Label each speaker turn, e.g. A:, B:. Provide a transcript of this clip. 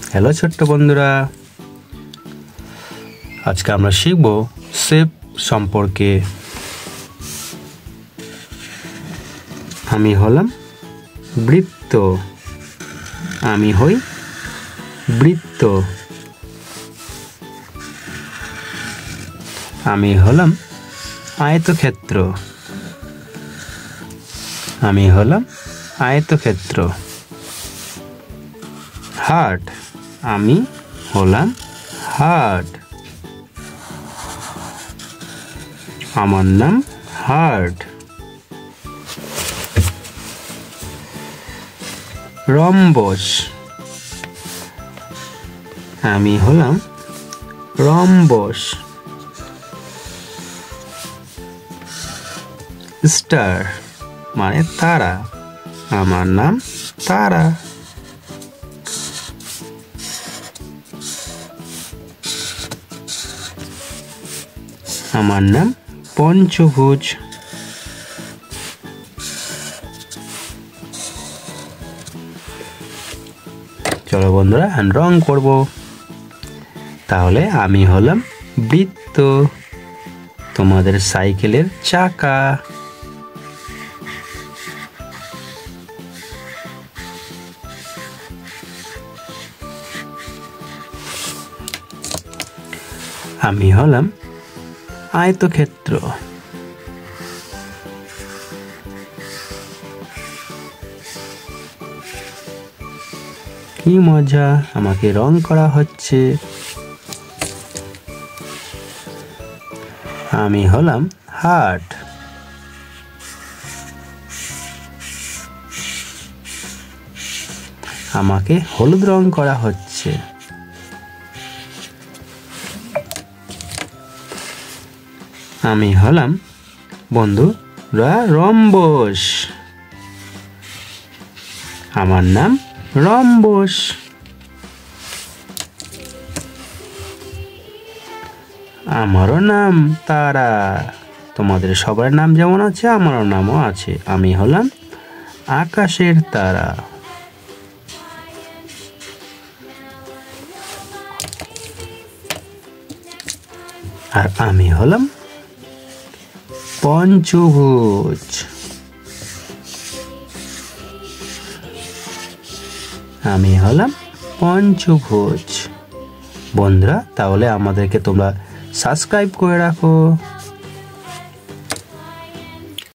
A: Hello ছোট্ট বন্ধুরা, আজকে আমরা শিখব শেপ সম্পর্কে। আমি হলাম বৃত্ত, আমি হই বৃত্ত। আমি হলাম আয়তক্ষেত্র, আমি হলাম আয়তক্ষেত্র। হার্ট, আমি হলাম হার্ট, আমার নাম হার্ট। রম্বস, আমি হলাম রম্বস। স্টার মানে তারা, আমার নাম তারা। আমার নাম পঞ্চভুজ। চলো বন্ধুরা রং করব। তাহলে আমি হলাম বৃত্ত, তোমাদের সাইকেলের চাকা। আমি হলাম আয়তক্ষেত্র। কি মজা, আমাকে রং করা হচ্ছে। আমি হলাম হার্ট। আমাকে হলুদ রং করা হচ্ছে। আমি হলাম বন্ধুরা রম্বস, আমার নাম রম্বস। আমারও নাম তারা, তোমাদের সবার নাম যেমন আছে আমারও নামও আছে। আমি হলাম আকাশের তারা। আর আমি হলাম পঞ্চভুজ। আমি হলাম পঞ্চভুজ। বন্ধুরা তাহলে আমাদেরকে তোমরা সাবস্ক্রাইব করে রাখো।